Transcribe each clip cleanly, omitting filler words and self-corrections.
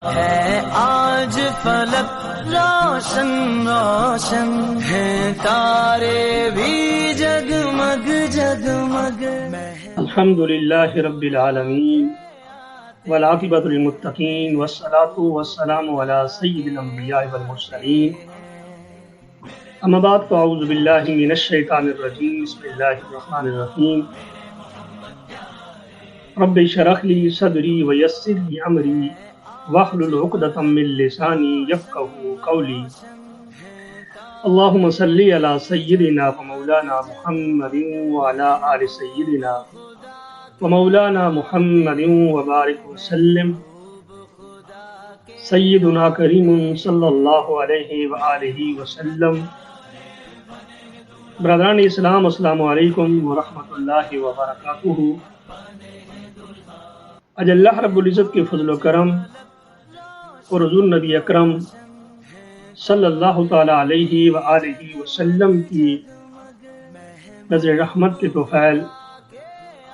ہے آج فلک روشن روشن ہے، تارے بھی جگمگ جگمگ. الحمدللہ رب العالمین والعاقبۃ للمتقین والصلاة والسلام علی سید الانبیاء والمرسلین. اما بعد فاعوذ باللہ من الشیطان الرجیم. بسم اللہ الرحمن الرحیم. رب اشرح لی صدری ویسر لی امری واحلل عقدۃ من لسانی یفقہوا قولی. اللہم صلی علی سیدنا و مولانا محمد وعلی آل سیدنا و مولانا محمد وبارک وسلم. سیدنا کریم صلی اللہ علیہ وآلہ وسلم. برادران اسلام، السلام علیکم ورحمۃ اللہ وبرکاتہ. آج اللہ رب العزت کے فضل و کرم اور حضور نبی اکرم صلی اللہ تعالی علیہ وآلہ وسلم کی نظر رحمت کے توفیل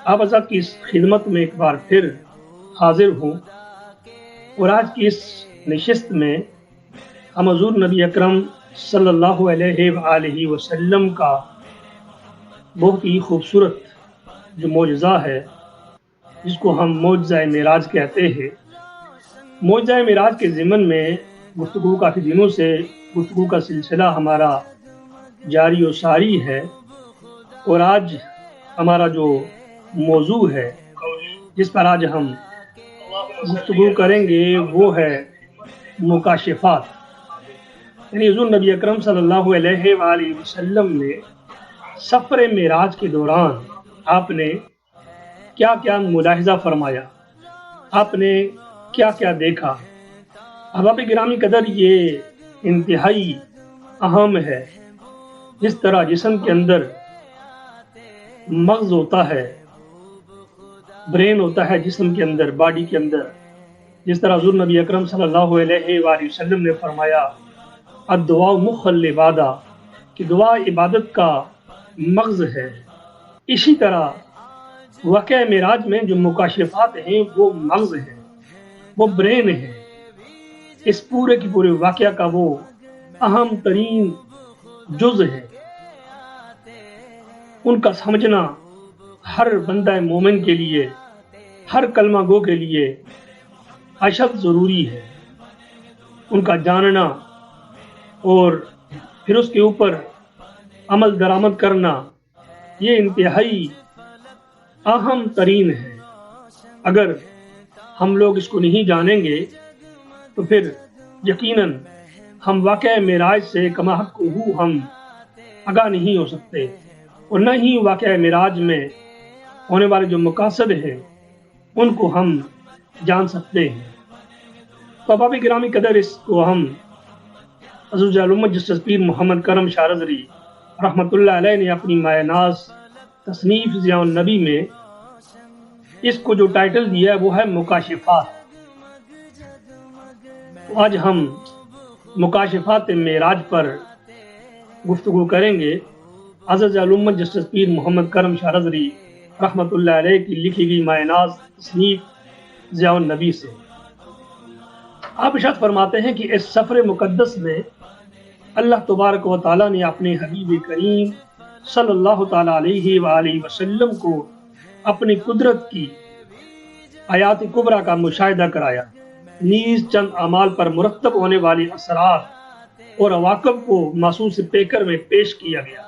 آپ حضرات کی اس خدمت میں ایک بار پھر حاضر ہوں، اور آج کی اس نشست میں ہم حضور نبی اکرم صلی اللہ علیہ وآلہ وسلم کا بہت ہی خوبصورت جو معجزہ ہے، جس کو ہم معجزہ معراج کہتے ہیں، معجزہ معراج کے ضمن میں گفتگو کافی دنوں سے گفتگو کا سلسلہ ہمارا جاری و ساری ہے. اور آج ہمارا جو موضوع ہے جس پر آج ہم گفتگو کریں گے وہ ہے مکاشفات. یعنی حضور نبی اکرم صلی اللہ علیہ وآلہ وسلم نے سفر معراج کے دوران آپ نے کیا کیا ملاحظہ فرمایا، آپ نے کیا کیا دیکھا. احباب گرامی قدر، یہ انتہائی اہم ہے. جس طرح جسم کے اندر مغز ہوتا ہے، برین ہوتا ہے جسم کے اندر، باڈی کے اندر، جس طرح حضور نبی اکرم صلی اللہ علیہ وآلہ وسلم نے فرمایا الدعاء مخ العبادہ، کہ دعا عبادت کا مغز ہے. اسی طرح واقعہ معراج میں جو مکاشفات ہیں وہ مغز ہے، وہ برین ہے. اس پورے کی پورے واقعہ کا وہ اہم ترین جز ہے. ان کا سمجھنا ہر بندہ مومن کے لیے، ہر کلمہ گو کے لیے اشد ضروری ہے. ان کا جاننا اور پھر اس کے اوپر عمل درآمد کرنا، یہ انتہائی اہم ترین ہے. اگر ہم لوگ اس کو نہیں جانیں گے تو پھر یقیناً ہم واقعہ معراج سے کما حق ہم آگاہ نہیں ہو سکتے، اور نہ ہی واقعہ معراج میں ہونے والے جو مقاصد ہیں ان کو ہم جان سکتے ہیں. تو احباب گرامی قدر، اس کو ہم عزیز الامت جسٹس پیر محمد کرم شاہ رضوی رحمۃ اللہ علیہ نے اپنی مایہ ناز تصنیف ضیاء النبی میں اس کو جو ٹائٹل دیا ہے وہ ہے مکاشفات. تو آج ہم مکاشفات معراج پر گفتگو کریں گے عزیز الامت جسٹس پیر محمد کرم شاہ رضوی رحمۃ اللہ علیہ کی لکھی گئی مایہ ناز تصنیف ضیاء النبی سے. آپ ارشاد فرماتے ہیں کہ اس سفر مقدس میں اللہ تبارک و تعالیٰ نے اپنے حبیب کریم صلی اللہ تعالیٰ علیہ وآلہ وسلم کو اپنی قدرت کی آیات کبریٰ کا مشاہدہ کرایا، نیز چند اعمال پر مرتب ہونے والی اثرات اور عواقب کو محسوس پیکر میں پیش کیا گیا،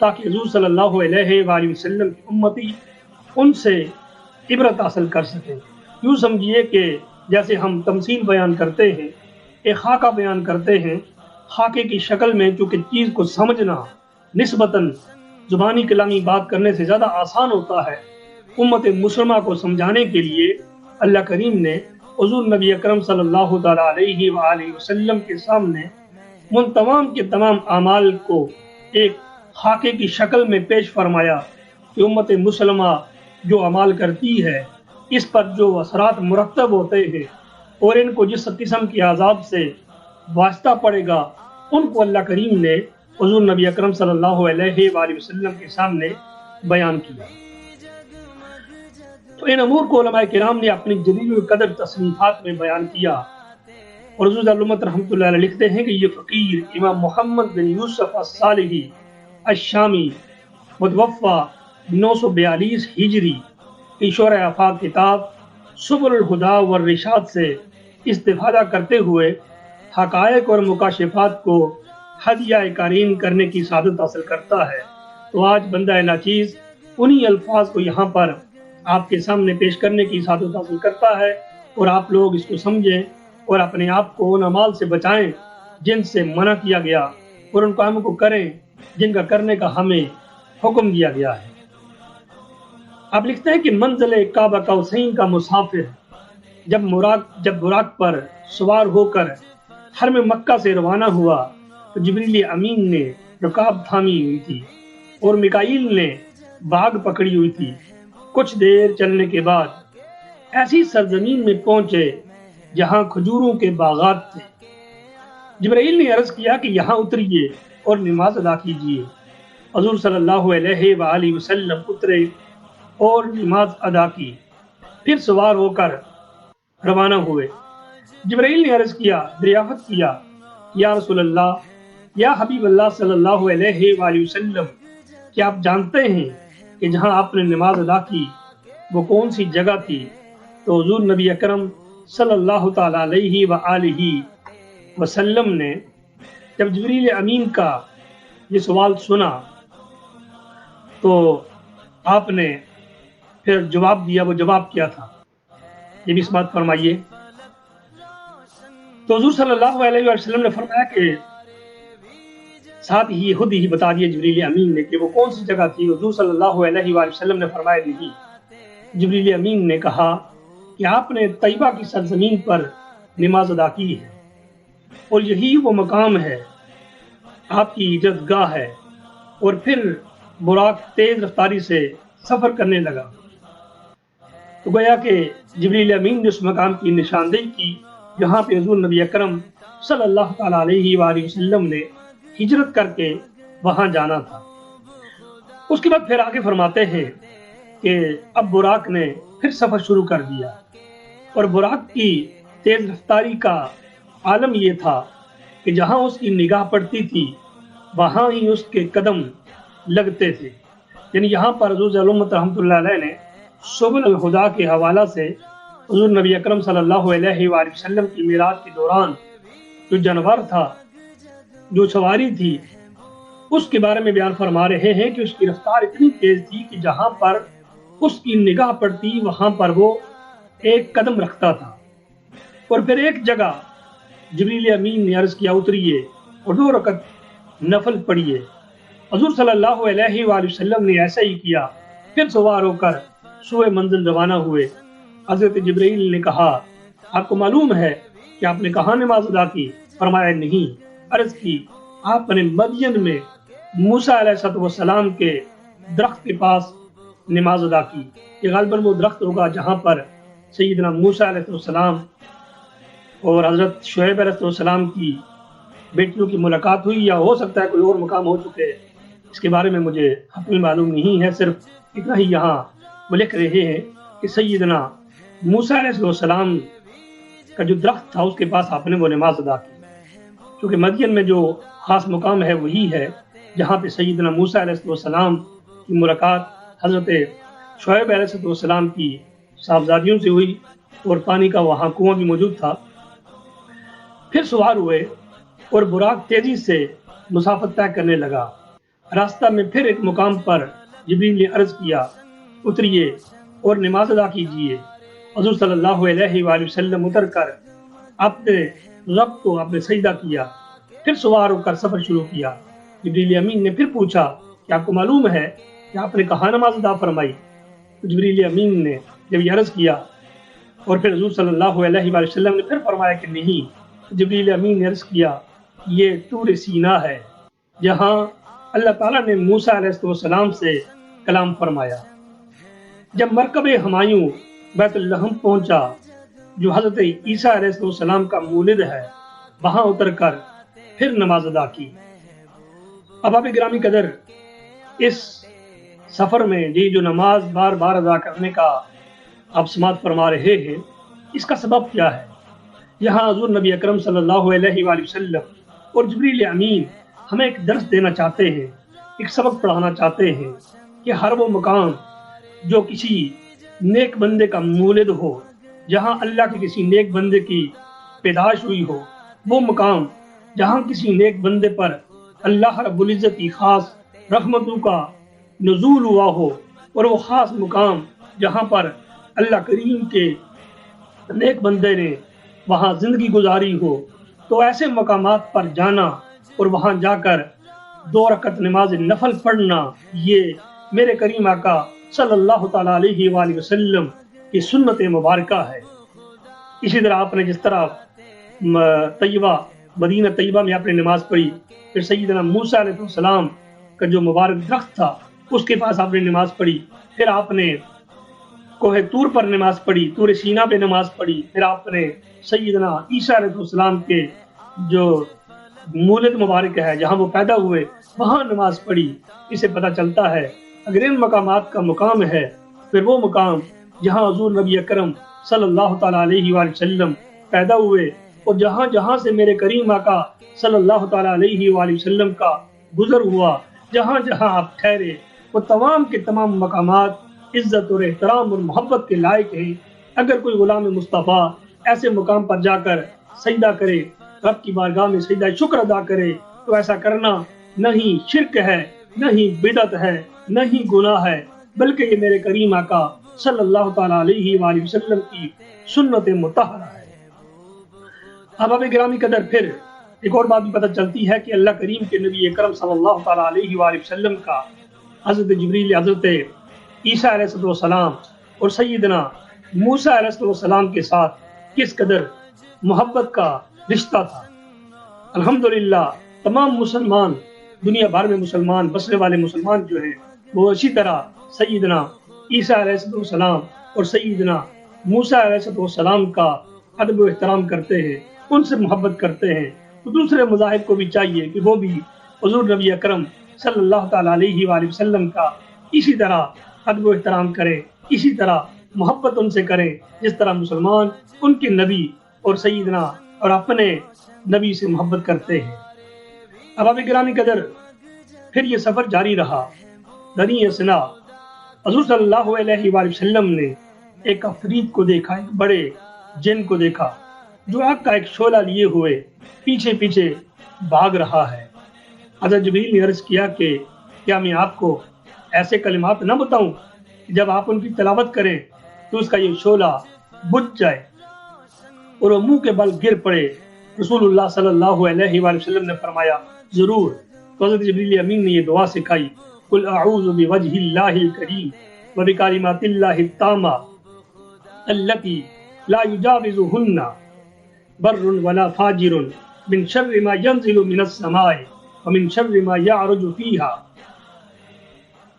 تاکہ حضور صلی اللہ علیہ وآلہ وسلم کی امتی ان سے عبرت حاصل کر سکیں. یوں سمجھیے کہ جیسے ہم تمثیل بیان کرتے ہیں، ایک خاکہ بیان کرتے ہیں، خاکے کی شکل میں چونکہ چیز کو سمجھنا نسبتاً زبانی کلامی بات کرنے سے زیادہ آسان ہوتا ہے، امت مسلمہ کو سمجھانے کے لیے اللہ کریم نے حضور نبی اکرم صلی اللہ تعالیٰ علیہ وآلہ وسلم کے سامنے ان تمام کے تمام اعمال کو ایک خاکے کی شکل میں پیش فرمایا کہ امت مسلمہ جو اعمال کرتی ہے اس پر جو اثرات مرتب ہوتے ہیں اور ان کو جس قسم کی عذاب سے واسطہ پڑے گا، ان کو اللہ کریم نے حضور نبی اکرم صلی اللہ علیہ وآلہ وسلم کے سامنے بیان کیا. تو ان امور کو علماء کرام نے اپنی جلیل القدر تصنیفات میں بیان کیا. اور حضور علامت رحمۃ اللہ علیہ لکھتے ہیں کہ یہ فقیر امام محمد بن یوسف الصالحی الشامی متوفا 942 ہجری کی شرح آفاق کتاب سبل الہدا والرشاد سے استفادہ کرتے ہوئے حقائق اور مکاشفات کو ہدیہ قارئین کرنے کی سعادت حاصل کرتا ہے۔ تو آج بندہ ناچیز انہی الفاظ کو یہاں پر آپ کے سامنے پیش کرنے کی سعادت حاصل کرتا ہے، اور آپ لوگ اس کو سمجھیں اور اپنے آپ کو ان اعمال سے بچائیں جن سے منع کیا گیا، اور ان کاموں کو کریں جن کا کرنے کا ہمیں حکم دیا گیا ہے۔ آپ لکھتے ہیں کہ منزل کعبہ قوسین کا مسافر جب براق پر سوار ہو کر حرم مکہ سے روانہ ہوا تو جبریل امین نے رکاب تھامی ہوئی تھی اور میکائیل نے باغ پکڑی ہوئی تھی۔ کچھ دیر چلنے کے بعد ایسی سرزمین میں پہنچے جہاں کھجوروں کے باغات تھے۔ جبرائیل نے عرض کیا کہ یہاں اتریے اور نماز ادا کیجیے۔ حضور صلی اللہ علیہ وآلہ وسلم اترے اور نماز ادا کی، پھر سوار ہو کر روانہ ہوئے۔ جبرائیل نے عرض کیا، دریافت کیا، یا رسول اللہ، یا حبیب اللہ صلی اللہ علیہ وآلہ وسلم، کیا آپ جانتے ہیں کہ جہاں آپ نے نماز ادا کی وہ کون سی جگہ تھی؟ تو حضور نبی اکرم صلی اللہ تعالی علیہ وآلہ وسلم نے جب جبریل امین کا یہ سوال سنا تو آپ نے پھر جواب دیا۔ وہ جواب کیا تھا یہ بھی سماعت فرمائیے۔ تو حضور صلی اللہ علیہ وسلم نے فرمایا کہ ساتھ ہی خود ہی بتا دیا جبریل امین نے کہ وہ کون سی جگہ تھی۔ حضور صلی اللہ علیہ وسلم نے فرمایا نہیں۔ جبریل امین نے کہا کہ آپ نے طیبہ کی سرزمین پر نماز ادا کی ہے، اور یہی وہ مقام ہے، آپ کی ہجرت گاہ ہے۔ اور پھر براق تیز رفتاری سے سفر کرنے لگا۔ تو گویا کہ جبریل امین نے اس مقام کی نشاندہی کی جہاں پہ حضور نبی اکرم صلی اللہ تعالی علیہ وآلہ وسلم نے ہجرت کر کے وہاں جانا تھا۔ اس کے بعد پھر آگے فرماتے ہیں کہ اب براق نے پھر سفر شروع کر دیا، اور براق کی تیز رفتاری کا عالم یہ تھا کہ جہاں اس کی نگاہ پڑتی تھی وہاں ہی اس کے قدم لگتے تھے۔ یعنی یہاں پر حضور علامت رحمۃ اللہ علیہ نے سبل الہدا کے حوالہ سے حضور نبی اکرم صلی اللہ علیہ وآلہ وسلم کی معراج کے دوران جو جانور تھا، جو سواری تھی، اس کے بارے میں بیان فرما رہے ہیں کہ اس کی رفتار اتنی تیز تھی کہ جہاں پر اس کی نگاہ پڑتی وہاں پر وہ ایک قدم رکھتا تھا۔ اور پھر ایک جگہ جبریل امین نے عرض کیا، اتریے اور 2 رکعت نفل پڑھیے۔ حضور صلی اللہ علیہ وآلہ وسلم نے ایسا ہی کیا، پھر سوار ہو کر سوئے منزل روانہ ہوئے۔ حضرت جبرائیل نے کہا، آپ کو معلوم ہے کہ آپ نے کہاں نماز ادا کی؟ فرمایا نہیں۔ عرض کی، آپ نے مدین میں موسیٰ علیہ السلام کے درخت کے پاس نماز ادا کی۔ یہ غالباً وہ درخت ہوگا جہاں پر سیدنا موسیٰ علیہ السلام اور حضرت شعیب علیہ السلام کی بیٹیوں کی ملاقات ہوئی، یا ہو سکتا ہے کوئی اور مقام ہو چکے، اس کے بارے میں مجھے حتمی معلوم نہیں ہے۔ صرف اتنا ہی یہاں وہ لکھ رہے ہیں کہ سیدنا موسیٰ علیہ السلام کا جو درخت تھا اس کے پاس آپ نے وہ نماز ادا کی، کیونکہ مدین میں جو خاص مقام ہے وہی ہے جہاں پہ سیدنا موسیٰ علیہ السلام کی ملاقات حضرت شعیب علیہ السلام کی صاحبزادیوں سے ہوئی، اور پانی کا وہاں کنواں بھی موجود تھا۔ پھر سوار ہوئے اور براق تیزی سے مسافت طے کرنے لگا۔ راستہ میں پھر ایک مقام پر جبریل نے عرض کیا، اتریے اور نماز ادا کیجیے۔ حضور صلی اللہ علیہ وآلہ وسلم اتر کر اپنے رب کو آپ نے سجدہ کیا، پھر سوار ہو کر سفر شروع کیا۔ جبریل امین نے پھر پوچھا کہ آپ کو معلوم ہے کہ آپ نے کہاں نماز ادا فرمائی؟ تو جبریل امین نے جب یہ عرض کیا اور پھر حضور صلی اللہ علیہ وآلہ وسلم نے پھر فرمایا کہ نہیں، جبریل امین نے عرض کیا، یہ طور سینا ہے جہاں اللہ تعالیٰ نے موسیٰ علیہ السلام سے کلام فرمایا۔ جب مرکب ہمایوں بیت اللحم پہنچا جو حضرت عیسیٰ علیہ السلام کا مولد ہے، وہاں اتر کر پھر نماز ادا کی۔ اب آپ گرامی قدر، اس سفر میں یہ جو نماز بار بار ادا کرنے کا آپ سماعت فرما رہے ہیں، اس کا سبب کیا ہے؟ یہاں حضور نبی اکرم صلی اللہ علیہ وآلہ وسلم اور جبریل امین ہمیں ایک درس دینا چاہتے ہیں، ایک سبق پڑھانا چاہتے ہیں کہ ہر وہ مقام جو کسی نیک بندے کا مولد ہو، جہاں اللہ کے کسی نیک بندے کی پیدائش ہوئی ہو، وہ مقام جہاں کسی نیک بندے پر اللہ رب العزت کی خاص رحمتوں کا نزول ہوا ہو، اور وہ خاص مقام جہاں پر اللہ کریم کے نیک بندے نے وہاں زندگی گزاری ہو، تو ایسے مقامات پر جانا اور وہاں جا کر 2 رکعت نماز نفل پڑھنا، یہ میرے کریم آقا صلی اللہ تعالیٰ علیہ وآلہ وسلم کی سنت مبارکہ ہے۔ اسی طرح آپ نے جس طرح طیبہ مدینہ طیبہ میں آپ نے نماز پڑھی، پھر سیدنا موسیٰ علیہ السلام کا جو مبارک درخت تھا اس کے پاس آپ نے نماز پڑھی، پھر آپ نے کوہ طور پر نماز پڑھی، طور سینا پہ نماز پڑھی، پھر آپ نے سیدنا عیسیٰ علیہ السلام کے جو مولد مبارک ہے جہاں وہ پیدا ہوئے وہاں نماز پڑھی۔ اسے پتہ چلتا ہے اگر ان مقامات کا مقام ہے، پھر وہ مقام جہاں حضور نبی اکرم صلی اللہ تعالیٰ علیہ وآلہ وسلم پیدا ہوئے، اور جہاں جہاں سے میرے کریم آقا صلی اللہ تعالیٰ علیہ وآلہ وسلم کا گزر ہوا، جہاں جہاں آپ ٹھہرے، وہ تمام کے تمام مقامات عزت اور احترام اور محبت کے لائق ہیں۔ اگر کوئی غلام مصطفیٰ ایسے مقام پر جا کر سجدہ کرے، رب کی بارگاہ میں سجدہ شکر ادا کرے، تو ایسا کرنا نہ ہی شرک ہے، نہ ہی بدعت ہے، نہ ہی گناہ ہے، بلکہ یہ میرے کریم آقا صلی اللہ تعالیٰ علیہ وآلہ وسلم کی سنت مطہرہ ہے۔ احباب گرامی قدر، پھر ایک اور بات بھی پتہ چلتی ہے کہ اللہ کریم کے نبی اکرم صلی اللہ تعالیٰ علیہ وآلہ وسلم کا حضرت جبریل، حضرت عیسیٰ علیہ السلام اور سیدنا موسیٰ علیہ السلام کے ساتھ کس قدر محبت کا رشتہ تھا۔ الحمدللہ تمام مسلمان، دنیا بھر میں مسلمان بسنے والے مسلمان جو ہیں، وہ اسی طرح سیدنا عیسیٰ علیہ السلام اور سیدنا موسیٰ علیہ السلام کا ادب و احترام کرتے ہیں، ان سے محبت کرتے ہیں۔ تو دوسرے مذاہب کو بھی چاہیے کہ وہ بھی حضور نبی اکرم صلی اللہ تعالیٰ علیہ وآلہ وسلم کا اسی طرح ادب و احترام کریں، اسی طرح محبت ان سے کریں جس طرح مسلمان ان کے نبی اور سیدنا اور اپنے نبی سے محبت کرتے ہیں۔ احباب گرامی قدر، پھر یہ سفر جاری رہا۔ بنی اسنا حضور صلی اللہ علیہ وآلہ وسلم نے ایک عفریت کو دیکھا، ایک بڑے جن کو دیکھا جو آگ کا ایک شعلہ لیے ہوئے پیچھے پیچھے بھاگ رہا ہے۔ حضرت جبریل نے عرض کیا کہ کیا میں آپ کو ایسے کلمات نہ بتاؤں کہ جب آپ ان کی تلاوت کریں تو اس کا یہ شعلہ بجھ جائے اور وہ منہ کے بل گر پڑے؟ رسول اللہ صلی اللہ علیہ وآلہ وسلم نے فرمایا ضرور۔ تو حضرت جبریل امین نے یہ دعا سکھائی، قل اعوذ بوجہ اللہ الکریم وبکلمات اللہ التامہ التی لا یجاوزہن بر ولا فاجر من شر ما ينزل من السماء ومن شر ما يعرج فيها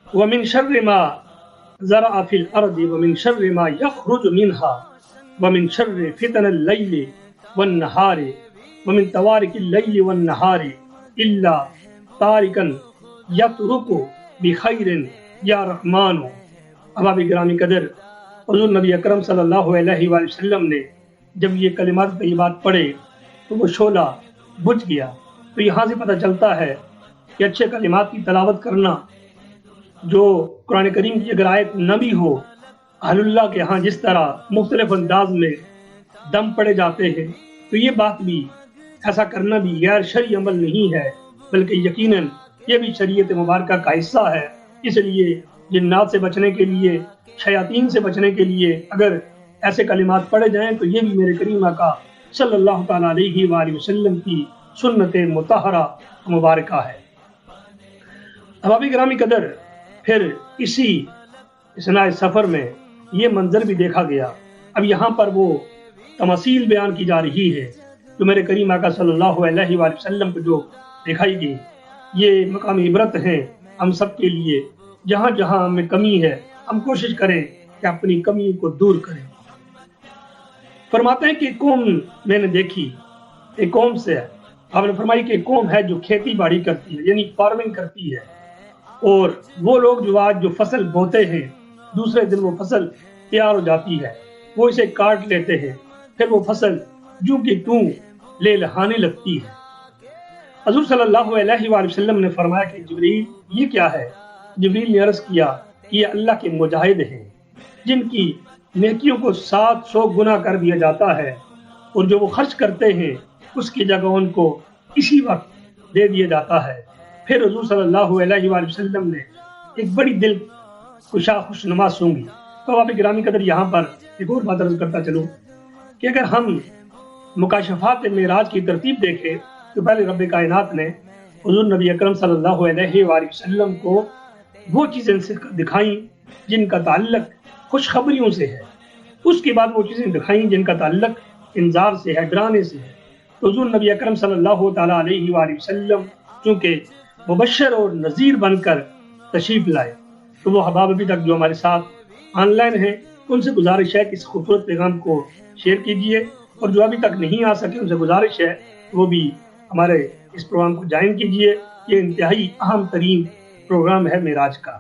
ومن شر ما زرع في الأرض ومن شر ما يخرج منها ومن شر فتن الليل والنهار ومن توارق الليل والنهار إلا تاركا يترك بخير یا رحمان۔ احباب گرامی قدر، حضور نبی اکرم صلی اللہ علیہ وآلہ وسلم نے جب یہ کلمات طیبات پڑھے تو وہ شعلہ بجھ گیا۔ تو یہاں سے پتہ چلتا ہے کہ اچھے کلمات کی تلاوت کرنا، جو قرآن کریم کی اگر آیت نہ بھی ہو، اہل اللہ کے ہاں جس طرح مختلف انداز میں دم پڑے جاتے ہیں، تو یہ بات بھی، ایسا کرنا بھی غیر شرعی عمل نہیں ہے، بلکہ یقیناً یہ بھی شریعت مبارکہ کا حصہ ہے۔ اس لیے جنات سے بچنے کے لیے، شیاطین سے بچنے کے لیے اگر ایسے کلمات پڑھے جائیں تو یہ بھی میرے کریم آقا صلی اللہ تعالیٰ علیہ وآلہ وسلم کی سنت مطہرہ مبارکہ ہے۔ احباب گرامی قدر، پھر اسی اثناء سفر میں یہ منظر بھی دیکھا گیا۔ اب یہاں پر وہ تماثیل بیان کی جا رہی ہے جو میرے کریم آقا صلی اللہ علیہ وآلہ وسلم کو جو دکھائی گئی، یہ مقام عبرت ہیں ہم سب کے لیے۔ جہاں جہاں ہمیں کمی ہے ہم کوشش کریں کہ اپنی کمی کو دور کریں۔ فرماتے ہیں کہ ایک قوم میں نے دیکھی، ایک قوم سے آپ نے فرمائی کہ ایک قوم ہے جو کھیتی باڑی کرتی ہے، یعنی فارمنگ کرتی ہے، اور وہ لوگ جو آج جو فصل بوتے ہیں، دوسرے دن وہ فصل تیار ہو جاتی ہے، وہ اسے کاٹ لیتے ہیں، پھر وہ فصل جو کہ تو لے لہانے لگتی ہے۔ حضور صلی اللہ علیہ وآلہ وسلم نے فرمایا کہ جبریل یہ کیا ہے؟ جبریل نے عرض کیا کہ یہ اللہ کے مجاہد ہیں جن کی نیکیوں کو 700 گنا کر دیا جاتا ہے، اور جو وہ خرچ کرتے ہیں اس کی جگہ ان کو اسی وقت دے دیا جاتا ہے۔ پھر حضور صلی اللہ علیہ وآلہ وسلم نے ایک بڑی دل خوشا خوشنما سونگی۔ تو آپ گرامی قدر یہاں پر ایک اور بات عرض کرتا چلوں کہ اگر ہم مکاشفات معراج کی ترتیب دیکھیں تو پہلے رب کائنات نے حضور نبی اکرم صلی اللہ علیہ وآلہ وسلم کو وہ چیزیں دکھائیں جن کا تعلق خوشخبریوں سے ہے، اس کے بعد وہ چیزیں دکھائیں جن کا تعلق انذار سے ہے، ڈرانے سے ہے۔ تو حضور نبی اکرم صلی اللہ تعالیٰ علیہ وآلہ وسلم چونکہ مبشر اور نذیر بن کر تشریف لائے، تو وہ احباب ابھی تک جو ہمارے ساتھ آن لائن ہیں ان سے گزارش ہے کہ اس خوبصورت پیغام کو شیئر کیجئے، اور جو ابھی تک نہیں آ سکے ان سے گزارش ہے وہ بھی ہمارے اس پروگرام کو جوائن کیجئے۔ یہ انتہائی اہم ترین پروگرام ہے معراج کا۔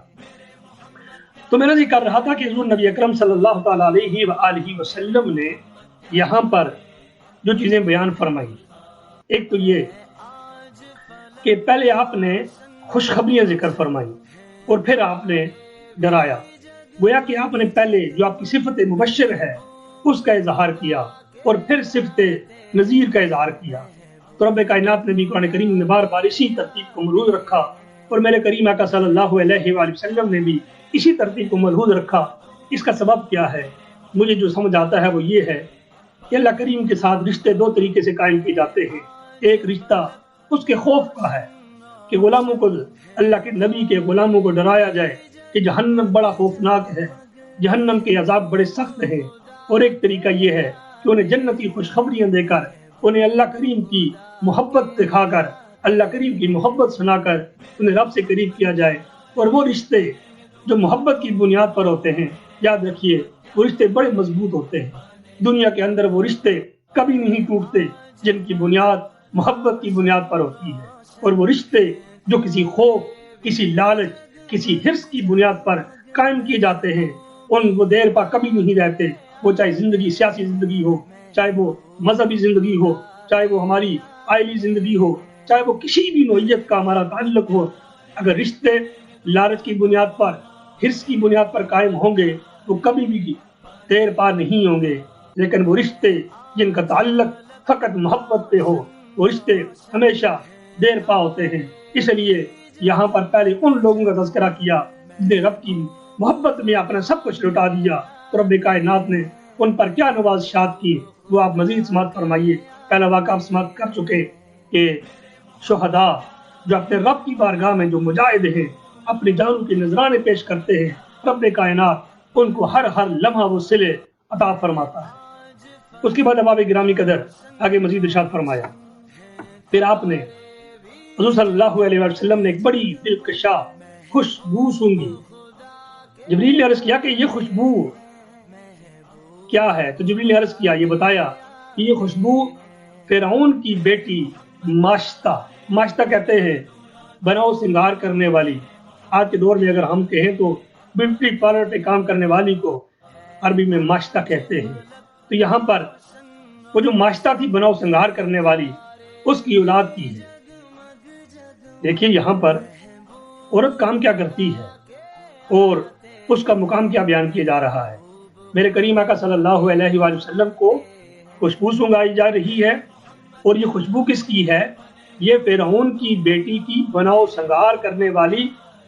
تو میں نے کر رہا تھا کہ حضور نبی اکرم صلی اللہ تعالیٰ علیہ وآلہ وسلم نے یہاں پر جو چیزیں بیان فرمائی، ایک تو یہ کہ پہلے آپ نے خوشخبریاں ذکر فرمائی اور پھر آپ نے ڈرایا، گویا کہ آپ نے پہلے جو آپ کی صفت مبشر ہے اس کا اظہار کیا اور پھر صفت نذیر کا اظہار کیا۔ تو رب کائنات نے بھی قرآن کریم میں بار بار اسی ترتیب کو ملحوظ رکھا، اور میرے کریم آقا صلی اللہ علیہ وآلہ وسلم نے بھی اسی ترتیب کو ملحوظ رکھا۔ اس کا سبب کیا ہے؟ مجھے جو سمجھ آتا ہے وہ یہ ہے کہ اللہ کریم کے ساتھ رشتے دو طریقے سے قائم کیے جاتے ہیں۔ ایک رشتہ اس کے خوف کا ہے کہ غلاموں کو، اللہ کے نبی کے غلاموں کو ڈرایا جائے کہ جہنم بڑا خوفناک ہے، جہنم کے عذاب بڑے سخت ہیں، اور ایک طریقہ یہ ہے کہ انہیں جنتی خوشخبریاں دے کر، انہیں اللہ کریم کی محبت دکھا کر، اللہ کریم کی محبت سنا کر انہیں رب سے قریب کیا جائے۔ اور وہ رشتے جو محبت کی بنیاد پر ہوتے ہیں، یاد رکھیے وہ رشتے بڑے مضبوط ہوتے ہیں۔ دنیا کے اندر وہ رشتے کبھی نہیں ٹوٹتے جن کی بنیاد محبت کی بنیاد پر ہوتی ہے، اور وہ رشتے جو کسی خوف، کسی لالچ، کسی حرص کی بنیاد پر قائم کیے جاتے ہیں، وہ دیر پا کبھی نہیں رہتے۔ وہ چاہے زندگی سیاسی زندگی ہو، چاہے وہ مذہبی زندگی ہو، چاہے وہ ہماری آئلی زندگی ہو، چاہے وہ کسی بھی نوعیت کا ہمارا تعلق ہو، اگر رشتے لالچ کی بنیاد پر، حرص کی بنیاد پر قائم ہوں گے وہ کبھی بھی دیر پا نہیں ہوں گے۔ لیکن وہ رشتے جن کا تعلق فقط محبت پہ ہو، وہ رشتے ہمیشہ دیر پا ہوتے ہیں۔ اس لیے یہاں پر پہلے ان لوگوں کا تذکرہ کیا جن نے رب کی محبت میں اپنا سب کچھ لٹا دیا، تو رب کائنات نے ان پر کیا نوازشات کی وہ آپ مزید سماعت فرمائیے۔ پہلا واقعہ آپ سماعت کر چکے کہ شہداء جو اپنے رب کی بارگاہ میں جو مجاہد ہیں، اپنی جانوں کے نذرانے پیش کرتے ہیں، رب کائنات ان کو ہر لمحہ وہ صلے عطا فرماتا ہے۔ اس کے بعد احباب گرامی قدر آگے مزید ارشاد فرمایا، پھر آپ نے حضور صلی اللہ علیہ وسلم نے ایک بڑی دلکشا خوشبو سونگی۔ جبریل نے عرض کیا کہ یہ خوشبو کیا ہے؟ تو جبریل نے عرض کیا، یہ بتایا کہ یہ خوشبو فرعون کی بیٹی ماشطہ کہتے ہیں بناؤ سنگار کرنے والی۔ آج کے دور میں اگر ہم کہیں تو بیوٹی پارلر پہ کام کرنے والی کو عربی میں ماشطہ کہتے ہیں۔ تو یہاں پر وہ جو ماشطہ تھی بناؤ سنگار کرنے والی، اس کی اولاد کی ہے۔ دیکھیے یہاں پر عورت کام کیا کرتی ہے اور اس کا مقام کیا بیان کیا جا رہا ہے۔ میرے کریم آقا صلی اللہ علیہ وآلہ وسلم کو خوشبو سنگائی جا رہی ہے، اور یہ خوشبو کس کی ہے؟ یہ فرعون کی بیٹی کی بناؤ سنگار کرنے والی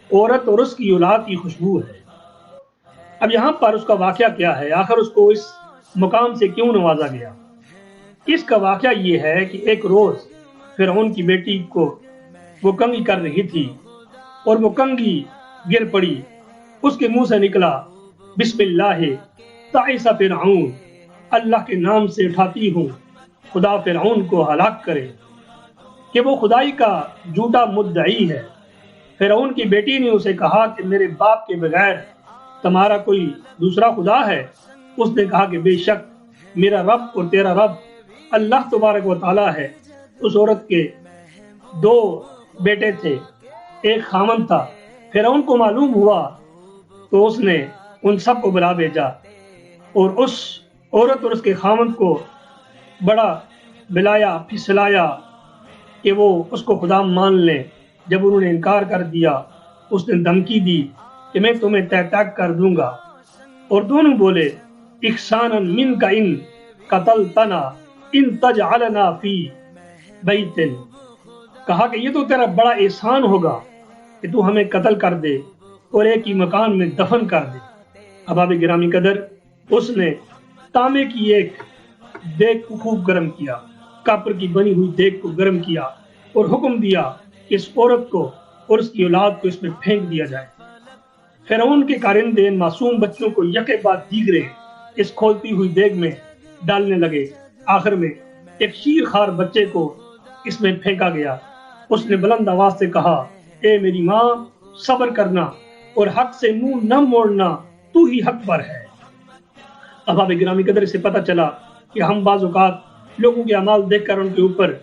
عورت اور اس کی اولاد کی خوشبو ہے۔ اب یہاں پر اس کا واقعہ کیا ہے؟ آخر اس کو اس مقام سے کیوں نوازا گیا؟ اس کا واقعہ یہ ہے کہ ایک روز فرعون کی بیٹی کو وہ کنگھی کر رہی تھی، اور وہ کنگھی گر پڑی، اس کے منہ سے نکلا بسم اللہ تعیس فرعون، اللہ کے نام سے اٹھاتی ہوں خدا فرعون کو ہلاک کرے، کہ وہ خدائی کا جھوٹا مدعی ہے۔ فرعون کی بیٹی نے اسے کہا کہ میرے باپ کے بغیر تمہارا کوئی دوسرا خدا ہے؟ اس نے کہا کہ بے شک میرا رب اور تیرا رب اللہ تبارک و تعالی ہے۔ اس عورت کے 2 بیٹے تھے، ایک خامن تھا۔ فرعون کو معلوم ہوا تو اس نے ان سب کو بلا بھیجا، اور اس عورت اور اس کے خامن کو بڑا بلایا پھسلایا کہ وہ اس کو خدا مان لیں۔ جب انہوں نے انکار کر دیا اس نے دھمکی دی کہ میں تمہیں تہ تیگ کر دوں گا، اور دونوں بولے احسانا منک ان قتلتنا ان تجعلنا فی بیت، کہا کہ یہ تو تیرا بڑا احسان ہوگا کہ تو ہمیں قتل کر دے اور ایک ہی مکان میں دفن کر دے۔ احباب گرامی قدر، اس نے تانبے کی ایک دیگ کو خوب گرم کیا، کاپر کی بنی ہوئی دیگ کو گرم کیا اور حکم دیا کہ اس عورت کو اور اس کی اولاد کو اس میں پھینک دیا جائے۔ فرعون کے کارندے ان معصوم بچوں کو یکے بعد دیگرے اس کھولتی ہوئی دیگ میں ڈالنے لگے۔ آخر میں ایک شیر خوار بچے کو اس میں پھینکا گیا۔ اس نے بلند آواز سے کہا، اے میری ماں، صبر کرنا اور حق سے منہ نہ موڑنا، تو ہی حق پر ہے۔ احباب گرامی قدر، سے پتہ چلا کہ ہم بعض اوقات لوگوں کے اعمال دیکھ کر ان کے اوپر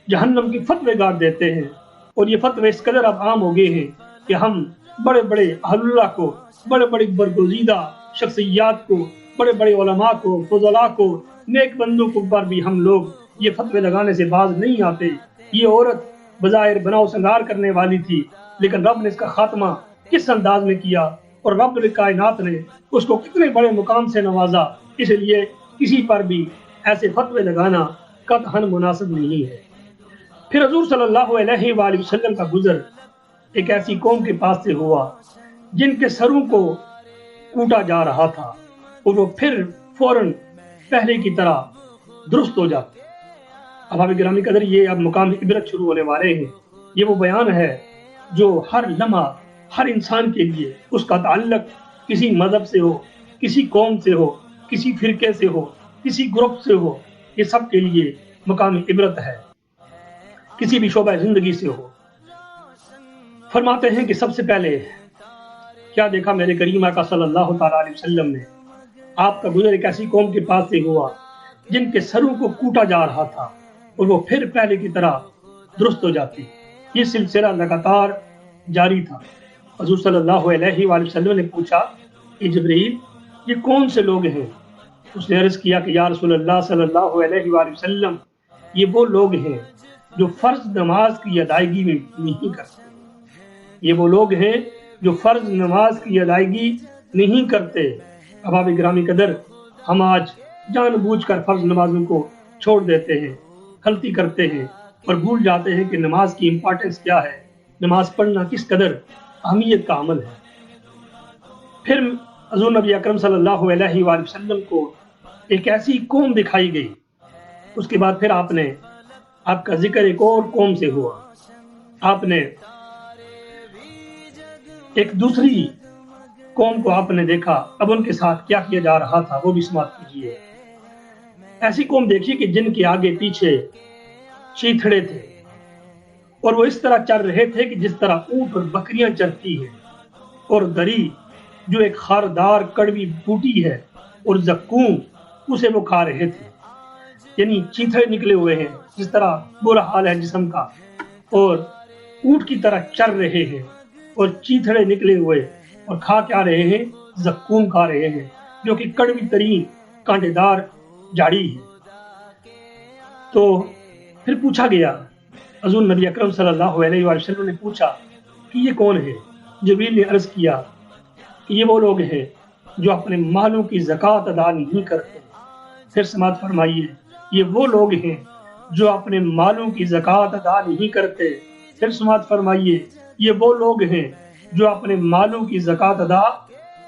جہنم کی فتوے گاڑ دیتے ہیں، اور یہ فتوے اس قدر اب عام ہو گئے ہیں کہ ہم بڑے بڑے اہل اللہ کو، بڑے بڑے برگزیدہ شخصیات کو، بڑے بڑے علماء کو، فضلاء کو، نیک بندوں کو پر بھی ہم لوگ یہ فتوے لگانے سے باز نہیں آتے۔ یہ عورت بظاہر بناؤ سنگار کرنے والی تھی، لیکن رب نے اس کا خاتمہ کس انداز میں کیا، اور رب کائنات نے اس کو کتنے بڑے مقام سے نوازا۔ اس لیے کسی پر بھی ایسے فتوے لگانا قطعاً مناسب نہیں ہے۔ پھر حضور صلی اللہ علیہ وآلہ وسلم کا گزر ایک ایسی قوم کے پاس سے ہوا جن کے سروں کو کوٹا جا رہا تھا، اور وہ پھر فوراً پہلے کی طرح درست ہو جاتے۔ احباب گرامی قدر، یہ اب مقام عبرت شروع ہونے والے ہیں۔ یہ وہ بیان ہے جو ہر لمحہ ہر انسان کے لیے اس کا تعلق کسی مذہب سے ہو، کسی قوم سے ہو، کسی فرقے سے ہو، کسی گروپ سے ہو، یہ سب کے لیے مقام عبرت ہے، کسی بھی شعبہ زندگی سے ہو۔ فرماتے ہیں کہ سب سے پہلے کیا دیکھا میرے کریم آقا صلی اللہ تعالیٰ علیہ وسلم نے؟ آپ کا گزر ایک ایسی قوم کے پاس سے ہوا جن کے سروں کو کوٹا جا رہا تھا، اور وہ پھر پہلے کی طرح درست ہو جاتی۔ یہ سلسلہ لگاتار جاری تھا۔ حضور صلی اللہ علیہ وآلہ وسلم نے پوچھا کہ جبرائیل، یہ کون سے لوگ ہیں؟ اس نے عرض کیا کہ یا رسول اللہ صلی اللہ علیہ وآلہ وسلم، یہ وہ لوگ ہیں جو فرض نماز کی ادائیگی میں نہیں کرتے۔ یہ وہ لوگ ہیں جو فرض نماز کی ادائیگی نہیں کرتے۔ احباب گرامی قدر، ہم آج جان بوجھ کر فرض نمازوں کو چھوڑ دیتے ہیں، غلطی کرتے ہیں اور بھول جاتے ہیں کہ نماز کی امپورٹنس کیا ہے، نماز پڑھنا کس قدر اہمیت کا عمل ہے۔ پھر حضور نبی اکرم صلی اللہ علیہ وآلہ وسلم کو ایک ایسی قوم دکھائی گئی۔ اس کے بعد پھر آپ کا ذکر ایک اور قوم سے ہوا۔ آپ نے ایک دوسری قوم کو آپ نے دیکھا، اب ان کے ساتھ کیا کیا جا رہا تھا وہ بھی سماعت کیجیے۔ ایسی قوم دیکھیے کہ جن کے آگے پیچھے چیتھڑے تھے، اور وہ اس طرح چر رہے تھے کہ جس طرح اونٹ اور بکریاں چرتی ہیں، اور دری جو ایک خاردار کڑوی بوٹی ہے، اور زقوم اسے وہ کھا رہے تھے۔ یعنی چیتھڑے نکلے ہوئے ہیں، جس طرح برا حال ہے جسم کا، اور اونٹ کی طرح چر رہے ہیں، اور چیتھڑے نکلے ہوئے اور کھا کیا رہے ہیں؟ زقوم کھا رہے ہیں، جو کہ کڑوی ترین کانٹے دار جھاڑی ہے۔ تو پھر پوچھا گیا، حضور نبی اکرم صلی اللہ علیہ وآلہ وسلم نے پوچھا کہ یہ کون ہے؟ جبریل نے عرض کیا کہ یہ وہ لوگ ہیں جو اپنے مالوں کی زکوٰۃ ادا نہیں کرتے۔ پھر سماعت فرمائیے، یہ وہ لوگ ہیں جو اپنے مالوں کی زکوٰۃ ادا نہیں کرتے۔ پھر سماعت فرمائیے، یہ وہ لوگ ہیں جو اپنے مالوں کی زکوٰۃ ادا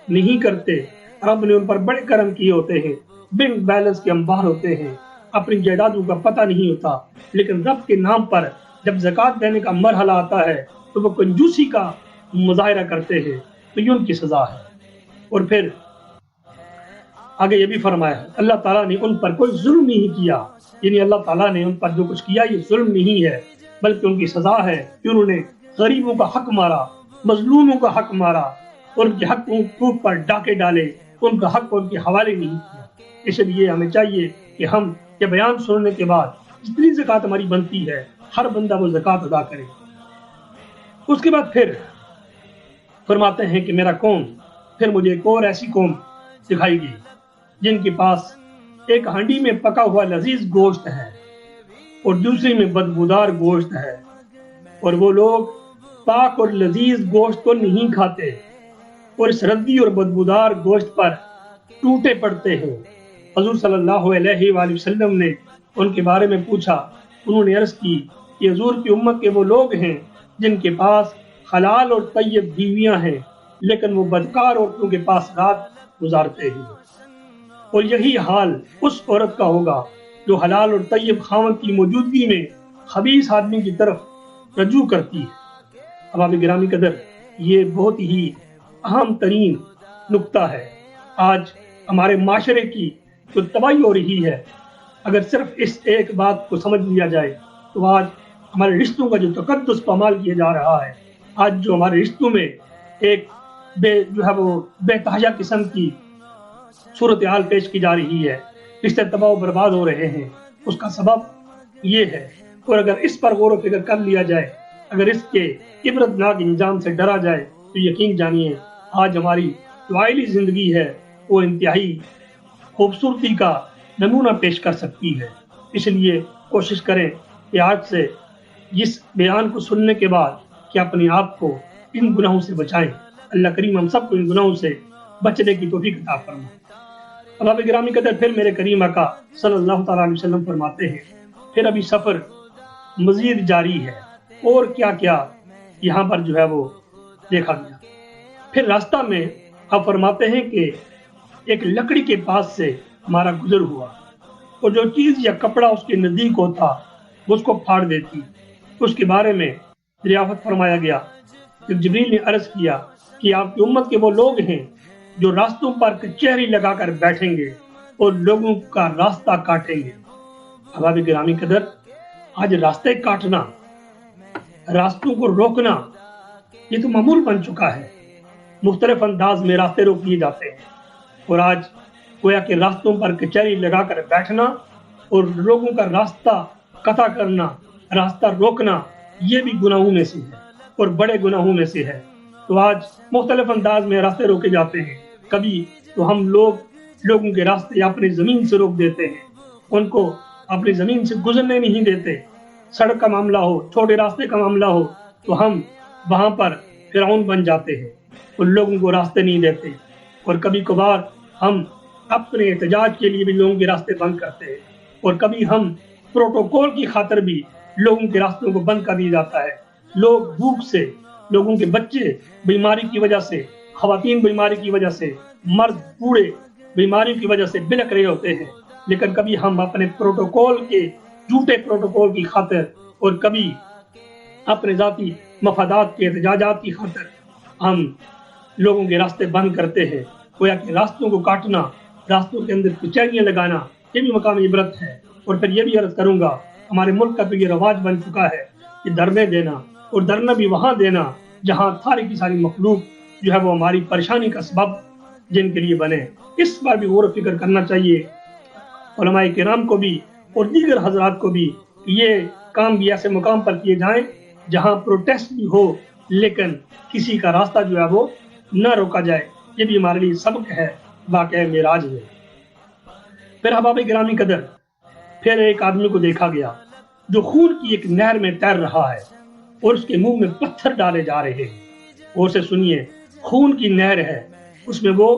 نہیں کرتے۔ رب نے ان پر بڑے کرم کیے ہوتے ہیں، بینک بیلنس کے انبار ہوتے ہیں، اپنی جائیدادوں کا پتہ نہیں ہوتا، لیکن رب کے نام پر جب زکوٰۃ دینے کا مرحلہ آتا ہے تو وہ کنجوسی کا مظاہرہ کرتے ہیں، تو یہ ان کی سزا ہے۔ اور پھر آگے یہ بھی فرمایا، اللہ تعالیٰ نے ان پر کوئی ظلم نہیں کیا، یعنی اللہ تعالیٰ نے ان پر جو کچھ کیا یہ ظلم نہیں ہے، بلکہ ان کی سزا ہے کہ انہوں نے غریبوں کا حق مارا، مظلوموں کا حق مارا، اور ان کے حق کو پر ڈاکے ڈالے، ان کا حق ان کے حوالے نہیں کیا۔ اس لیے ہمیں چاہیے کہ ہم یہ بیان سننے کے بعد جتنی زکوٰۃ ہماری بنتی ہے ہر بندہ وہ زکوٰۃ ادا کرے۔ اس کے بعد پھر فرماتے ہیں کہ میرا قوم، پھر مجھے ایک اور ایسی قوم دکھائی گئی جن کے پاس ایک ہانڈی میں پکا ہوا لذیذ گوشت ہے، اور دوسری میں بدبودار گوشت ہے، اور وہ لوگ پاک اور لذیذ گوشت کو نہیں کھاتے اور اس ردی اور بدبودار گوشت پر ٹوٹے پڑتے ہیں۔ حضور صلی اللہ علیہ وآلہ وسلم نے ان کے بارے میں پوچھا، انہوں نے عرض کی کہ حضور کی امت کے وہ لوگ ہیں جن کے پاس حلال اور طیب بیویاں ہیں، لیکن وہ بدکار عورتوں کے پاس رات گزارتے ہیں، اور یہی حال اس عورت کا ہوگا جو حلال اور طیب خاوند کی موجودگی میں خبیث آدمی کی طرف رجوع کرتی ہے۔ احباب گرامی قدر، یہ بہت ہی اہم ترین نقطہ ہے۔ آج ہمارے معاشرے کی جو تباہی ہو رہی ہے، اگر صرف اس ایک بات کو سمجھ لیا جائے تو آج ہمارے رشتوں کا جو تقدس پامال کیا جا رہا ہے، آج جو ہمارے رشتوں میں ایک بے تحاشا قسم کی صورتحال پیش کی جا رہی ہے، رشتے تباہ و برباد ہو رہے ہیں، اس کا سبب یہ ہے۔ اور اگر اس پر غور و فکر کر لیا جائے، اگر اس کے عبرتناک انجام سے ڈرا جائے تو یقین جانیے آج ہماری جو آئلی زندگی ہے وہ انتہائی خوبصورتی کا نمونہ پیش کر سکتی ہے۔ اس لیے کوشش کریں کہ آج سے اس بیان کو سننے کے بعد کہ اپنے آپ کو ان گناہوں سے بچائیں۔ اللہ کریم ہم سب کو ان گناہوں سے بچنے کی توفیق عطا فرمائے۔ احباب گرامی قدر، پھر میرے کریم آقا صلی اللہ تعالیٰ علیہ وسلم فرماتے ہیں، پھر ابھی سفر مزید جاری ہے، اور کیا کیا یہاں پر وہ دیکھا گیا۔ پھر راستہ میں آپ فرماتے ہیں کہ ایک لکڑی کے پاس سے ہمارا گزر ہوا، اور جو چیز یا کپڑا اس کے نزدیک ہوتا وہ اس کو پھاڑ دیتی۔ اس کے بارے میں دریافت فرمایا گیا کہ جبریل نے عرض کیا کہ آپ کی امت کے وہ لوگ ہیں جو راستوں پر کچہری لگا کر بیٹھیں گے اور لوگوں کا راستہ کاٹیں گے۔ احباب گرامی قدر، آج راستے کاٹنا، راستوں کو روکنا، یہ تو معمول بن چکا ہے۔ مختلف انداز میں راستے روک دیے جاتے ہیں، اور آج گویا کہ راستوں پر کچہری لگا کر بیٹھنا اور لوگوں کا راستہ قطع کرنا، راستہ روکنا، یہ بھی گناہوں میں سے ہے اور بڑے گناہوں میں سے ہے۔ تو آج مختلف انداز میں راستے روکے جاتے ہیں۔ کبھی تو ہم لوگوں کے راستے اپنی زمین سے روک دیتے ہیں، ان کو اپنی زمین سے گزرنے نہیں دیتے۔ سڑک کا معاملہ ہو، چھوٹے راستے کا معاملہ ہو، تو ہم وہاں پر فرعون بن جاتے ہیں اور لوگوں کو راستے نہیں دیتے۔ اور کبھی کبھار ہم اپنے احتجاج کے لیے بھی لوگوں کے راستے بند کرتے ہیں، اور کبھی ہم پروٹوکول کی خاطر بھی لوگوں کے راستوں کو بند کر دیا جاتا ہے۔ لوگ بھوک سے، لوگوں کے بچے بیماری کی وجہ سے، خواتین بیماری کی وجہ سے، مرد بوڑھے بیماری کی وجہ سے بلک رہے ہوتے ہیں، لیکن کبھی ہم اپنے پروٹوکول کے جھوٹے پروٹوکول کی خاطر اور کبھی اپنے ذاتی مفادات کے احتجاجات کی خاطر ہم لوگوں کے راستے بند کرتے ہیں۔ گویا کہ راستوں کو کاٹنا، راستوں کے اندر کچہریاں لگانا، یہ بھی مقام عبرت ہے۔ اور پھر یہ بھی عرض کروں گا، ہمارے ملک کا تو یہ رواج بن چکا ہے کہ دھرنے دینا، اور دھرنا بھی وہاں دینا جہاں ساری کی ساری مخلوق وہ ہماری پریشانی کا سبب جن کے لیے بنے۔ اس پر بھی غور و فکر کرنا چاہیے علماء کرام کو بھی اور دیگر حضرات کو بھی، یہ کام بھی ایسے مقام پر کیے جائیں جہاں پروٹیسٹ بھی ہو لیکن کسی کا راستہ وہ نہ روکا جائے۔ یہ بھی ہمارے لیے سبق ہے واقعہ معراج میں۔ پھر احباب گرامی قدر، پھر ایک آدمی کو دیکھا گیا جو خون کی ایک نہر میں تیر رہا ہے اور اس کے منہ میں پتھر ڈالے جا رہے ہیں۔ اور سے سنیے، خون کی نہر ہے، اس میں وہ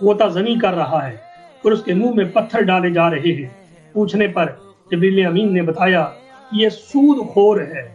غوطہ زنی کر رہا ہے اور اس کے منہ میں پتھر ڈالے جا رہے ہیں۔ پوچھنے پر جبریل امین نے بتایا کہ یہ سود خور ہے۔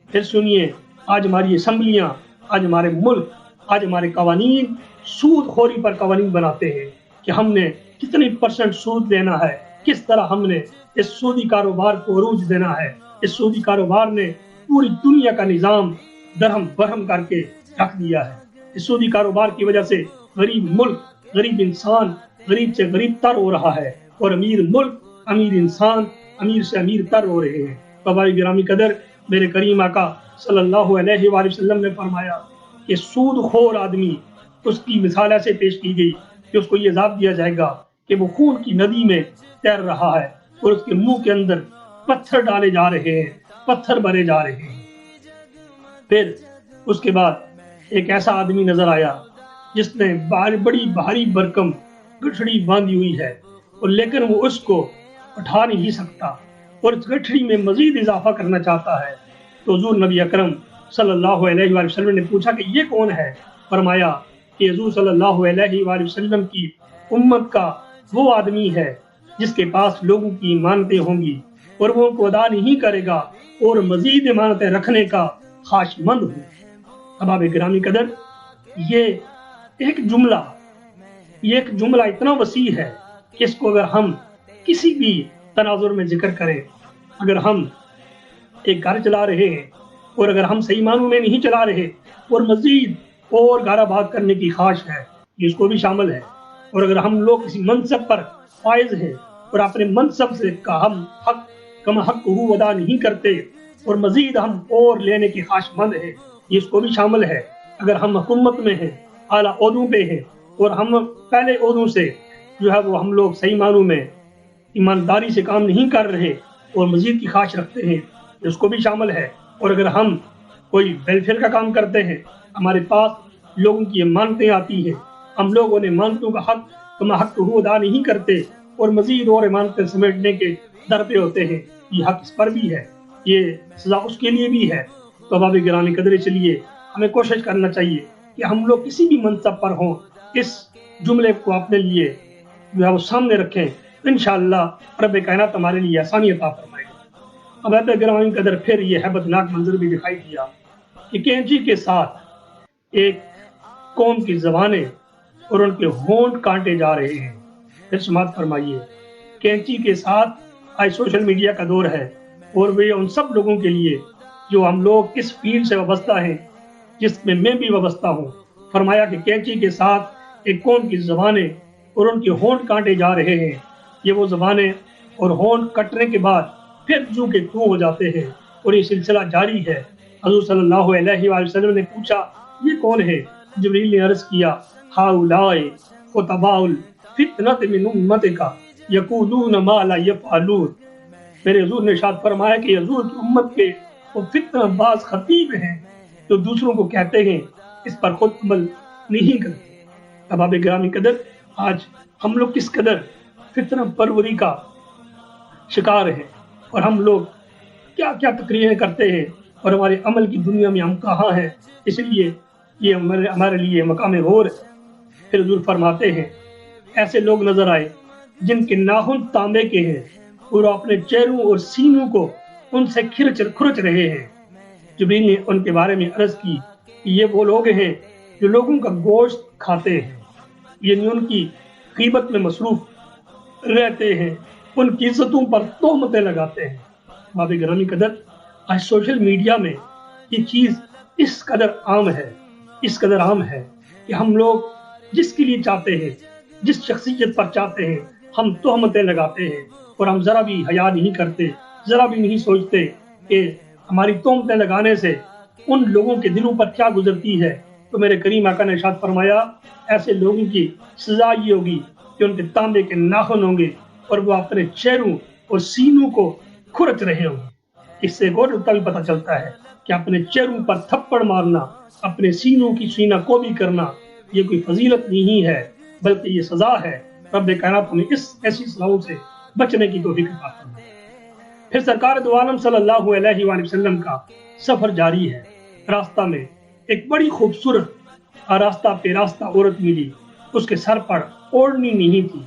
پھر سنیے، آج ہماری اسمبلیاں، آج ہمارے ملک، آج ہمارے قوانین سود خوری پر قوانین بناتے ہیں کہ ہم نے کتنی % سود دینا ہے، کس طرح ہم نے اس سودی کاروبار کو عروج دینا ہے۔ اس سودی کاروبار نے پوری دنیا کا نظام درہم برہم کر کے رکھ دیا ہے۔ اس سودی کاروبار کی وجہ سے غریب ملک، غریب انسان غریب سے غریب تر ہو رہا ہے، اور امیر ملک، امیر انسان امیر سے امیر تر ہو رہے ہیں۔ بابائی گرامی قدر، میرے کریم آقا صلی اللہ علیہ وآلہ وسلم نے فرمایا کہ سود خور آدمی، اس کی مثال ایسے پیش کی گئی کہ اس کو یہ عذاب دیا جائے گا کہ وہ خون کی ندی میں تیر رہا ہے اور اس کے منہ کے اندر پتھر ڈالے جا رہے ہیں، پتھر بھرے جا رہے ہیں۔ پھر اس کے بعد ایک ایسا آدمی نظر آیا جس نے بڑی بھاری برکم گٹھڑی باندھی ہوئی ہے، اور لیکن وہ اس کو اٹھا نہیں سکتا، اور اس گٹھڑی میں مزید اضافہ کرنا چاہتا ہے۔ تو حضور نبی اکرم صلی اللہ علیہ وآلہ وسلم نے پوچھا کہ یہ کون ہے؟ فرمایا کہ حضور صلی اللہ علیہ وآلہ وسلم کی امت کا وہ آدمی ہے جس کے پاس لوگوں کی امانتیں ہوں گی اور وہ ان کو ادا نہیں کرے گا اور مزید امانتیں رکھنے کا خواہش مند ہو۔ احباب گرامی قدر، یہ ایک جملہ اتنا وسیع ہے کہ اس کو اگر ہم کسی بھی تناظر میں ذکر کریں، اگر ہم ایک گھر چلا رہے ہیں اور اگر ہم صحیح معنوں میں نہیں چلا رہے اور مزید اور گھر آباد کرنے کی خواہش ہے، یہ اس کو بھی شامل ہے۔ اور اگر ہم لوگ کسی منصب پر فائز ہیں اور اپنے منصب سے کم حق حقوق ادا نہیں کرتے اور مزید ہم اور لینے کی خواہش مند ہیں، یہ اس کو بھی شامل ہے۔ اگر ہم حکومت میں ہیں، اعلیٰ عہدوں پہ ہیں اور ہم پہلے عہدوں سے جو ہے وہ ہم لوگ صحیح معنوں میں ایمانداری سے کام نہیں کر رہے اور مزید کی خواہش رکھتے ہیں، اس کو بھی شامل ہے۔ اور اگر ہم کوئی ویلفیئر کا کام کرتے ہیں، ہمارے پاس لوگوں کی امانتیں آتی ہیں، ہم لوگ ان امانتوں کا حق ادا نہیں کرتے اور مزید اور امانتیں سمیٹنے کے در پہ ہوتے ہیں، یہ حق اس پر بھی ہے، یہ سزا اس کے لیے بھی ہے۔ تو احباب گرامی قدر، چلیے ہمیں کوشش کرنا چاہیے کہ ہم لوگ کسی بھی منصب پر ہوں، اس جملے کو اپنے لیے جو ہے وہ سامنے رکھیں، انشاءاللہ رب کائنات ہمارے لیے آسانی عطا فرمائے گا۔ احباب گرامی قدر، پھر یہ ہیبتناک منظر بھی دکھائی دیا کہ کینچی کے ساتھ ایک قوم کی زبانیں اور ان کے ہونٹ کاٹے جا رہے ہیں۔ پھر سماعت فرمائیے، کینچی کے ساتھ آج سوشل میڈیا کا دور ہے اور وہ ان سب لوگوں کے لیے جو ہم لوگ اس فیلڈ سے وابستہ ہیں، جس میں بھی وابستہ ہوں۔ فرمایا کہ کینچی کے ساتھ ایک قوم کی زبانیں اور ان کے ہونٹ کاٹے جا رہے ہیں۔ یہ وہ زبانیں اور ہونٹ کٹنے کے بعد پھر جو کے تو ہو جاتے ہیں اور یہ سلسلہ جاری ہے۔ حضور صلی اللہ علیہ وآلہ وسلم نے پوچھا یہ کون ہے؟ جبریل نے عرض کیا ہؤلاء خطباء الفتنة من امتک یقولون ما لا یفعلون۔ میرے حضور نے ارشاد فرمایا کہ حضور کی امت کے وہ فتنہ باز خطیب ہیں جو دوسروں کو کہتے ہیں، اس پر خود عمل نہیں کرتے۔ احباب گرامی قدر، آج ہم لوگ کس قدر فتنہ پروری کا شکار ہیں اور ہم لوگ کیا کیا تقریریں کرتے ہیں اور ہمارے عمل کی دنیا میں ہم کہاں ہیں۔ اس لیے یہ ہمارے لیے مقام غور ہے۔ پھر حضور فرماتے ہیں ایسے لوگ نظر آئے جن کے ناخن تانبے کے ہیں اور اپنے چہروں اور سینوں کو ان سے کھرچ رہے ہیں۔ جبریل نے ان کے بارے میں عرض کی کہ یہ وہ لوگ ہیں جو لوگوں کا گوشت کھاتے ہیں، یعنی ان کی غیبت میں مصروف رہتے ہیں، ان کی عزتوں پر تہمتیں لگاتے ہیں۔ باب گرامی قدر، آج سوشل میڈیا میں یہ چیز اس قدر عام ہے کہ ہم لوگ جس کے لیے چاہتے ہیں، جس شخصیت پر چاہتے ہیں، ہم تہمتیں لگاتے ہیں اور ہم ذرا بھی حیا نہیں کرتے، ذرا بھی نہیں سوچتے کہ ہماری تہمتیں لگانے سے ان لوگوں کے دلوں پر کیا گزرتی ہے۔ تو میرے کریم آقا نے ارشاد فرمایا ایسے لوگوں کی سزا یہ ہوگی کہ ان کے تانبے کے ناخن ہوں گے اور وہ اپنے چہروں اور سینوں کو کھرچ رہے ہوں گے۔ اس سے غور نقطہ بھی پتہ چلتا ہے کہ اپنے چہروں پر تھپڑ مارنا، اپنے سینوں کی سینہ کو بھی کرنا، یہ کوئی فضیلت نہیں ہے بلکہ یہ سزا ہے۔ رب کائنات ہمیں ایسی سزاؤں سے بچنے کی توفیق عطا فرمائے۔ پھر سرکار دو عالم صلی اللہ علیہ وآلہ وسلم کا سفر جاری ہے۔ راستہ میں ایک بڑی خوبصورت راستہ عورت ملی، اس کے سر پر اوڑھنی نہیں تھی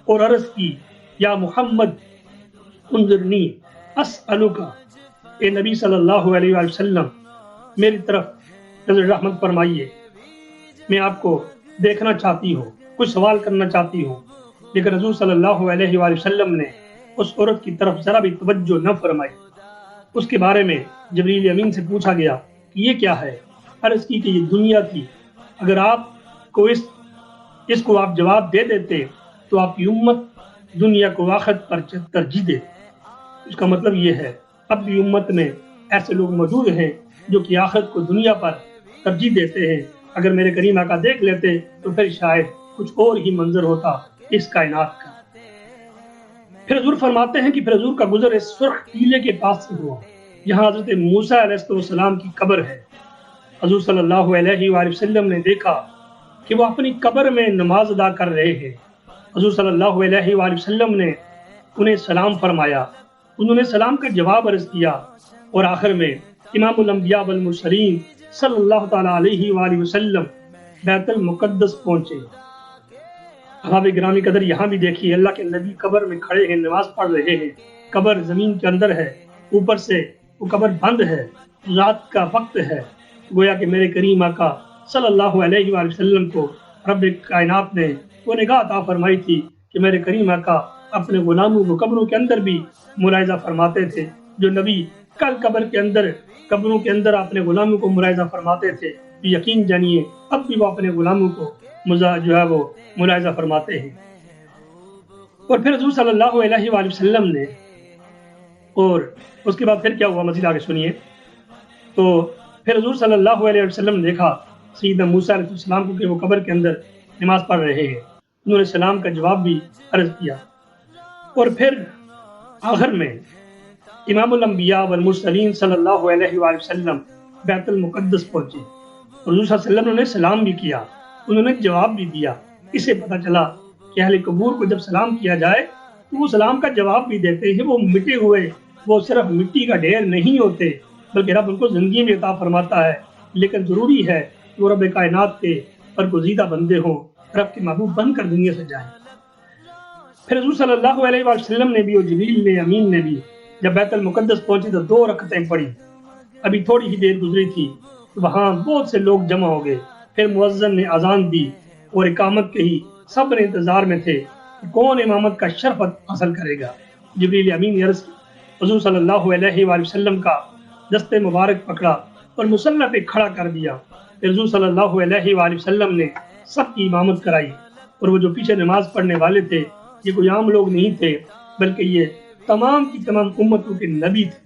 اور عرض کی یا محمد انظرنی اسألک، اے نبی صلی اللہ علیہ وآلہ وسلم میری طرف نظر رحمت فرمائیے، میں آپ کو دیکھنا چاہتی ہوں، کچھ سوال کرنا چاہتی ہوں۔ لیکن حضور صلی اللہ علیہ وآلہ وسلم نے اس عورت کی طرف ذرا بھی توجہ نہ فرمائی۔ اس کے بارے میں جبریل امین سے پوچھا گیا کہ یہ کیا ہے؟ عرض کی کہ یہ دنیا تھی، اگر آپ کو اس کو آپ جواب دے دیتے تو آپ کی امت دنیا کو آخرت پر ترجیح دے۔ اس کا مطلب یہ ہے اب بھی امت میں ایسے لوگ موجود ہیں جو کہ آخرت کو دنیا پر ترجیح دیتے ہیں۔ اگر میرے کریم آقا دیکھ لیتے تو پھر شاید کچھ اور ہی منظر ہوتا اس کائنات کا۔ پھر حضور فرماتے ہیں کہ پھر حضور کا گزر اس سرخ ٹیلے کے پاس سے ہوا، یہاں حضرت موسیٰ علیہ السلام کی قبر ہے۔ حضور صلی اللہ علیہ وآلہ وسلم نے دیکھا کہ وہ اپنی قبر میں نماز ادا کر رہے ہیں۔ حضور صلی اللہ علیہ وآلہ وسلم نے انہیں سلام فرمایا، انہوں نے سلام کا جواب عرض کیا اور آخر میں امام الانبیاء والمرسلین صلی اللہ تعالیٰ علیہ وآلہ وسلم بیت المقدس پہنچے۔ احباب گرامی قدر یہاں بھی دیکھیے اللہ کے نبی قبر میں کھڑے ہیں، نماز پڑھ رہے ہیں، قبر زمین کے اندر ہے، اوپر سے وہ قبر بند ہے، رات کا وقت ہے، گویا کہ میرے کریم آقا صلی اللہ علیہ وآلہ وسلم کو رب کائنات نے وہ نگاہ عطا فرمائی تھی کہ میرے کریم آقا اپنے غلاموں کو قبروں کے اندر بھی ملاحظہ فرماتے تھے۔ جو نبی کل قبروں کے اندر اپنے غلاموں کو ملاحظہ فرماتے تھے، یقین جانیے اب بھی وہ اپنے غلاموں کو جو ہے وہ ملاحظہ فرماتے ہیں۔ اور پھر حضور صلی اللہ علیہ وآلہ وسلم نے، اور اس کے بعد پھر کیا ہوا مزید آگے سنیے، تو پھر حضور صلی اللہ علیہ وسلم نے دیکھا سیدنا موسیٰ علیہ السلام کو کہ وہ قبر کے اندر نماز پڑھ رہے ہیں، انہوں نے سلام کا جواب بھی عرض کیا۔ اور پھر آخر میں امام الانبیاء والمرسلین صلی اللہ علیہ وآلہ وسلم بیت المقدس پہنچے، حضور صلی اللہ علیہ وسلم نے سلام بھی کیا، انہوں نے جواب بھی دیا۔ اسے پتہ چلا کہ اہل قبور کو جب سلام کیا جائے تو وہ سلام کا جواب بھی دیتے ہیں، وہ مٹے ہوئے، وہ صرف مٹی کا ڈھیر نہیں ہوتے، بلکہ رب ان کو زندگی میں عطا فرماتا ہے، لیکن ضروری ہے کہ وہ رب کائنات کے برگزیدہ بندے ہوں، رب کے محبوب بن کر دنیا سے جائیں۔ پھر حضور صلی اللہ علیہ وآلہ وسلم نے بھی اور جبریل نے، امین نے بھی جب بیت المقدس پہنچے تو 2 رکعتیں پڑھی۔ ابھی تھوڑی ہی دیر گزری تھی تو وہاں بہت سے لوگ جمع ہو گئے، پھر مؤذن نے اذان دی اور اقامت کہی، سب نے انتظار میں تھے کہ کون امامت کا شرف حاصل کرے گا۔ جبریل امین نے عرض کی، حضور صلی اللہ علیہ وآلہ وسلم کا دست مبارک پکڑا اور مصلی پہ کھڑا کر دیا۔ پھر حضور صلی اللہ علیہ وآلہ وسلم نے سب کی امامت کرائی، اور وہ جو پیچھے نماز پڑھنے والے تھے یہ کوئی عام لوگ نہیں تھے، بلکہ یہ تمام کی تمام امتوں کے نبی تھے۔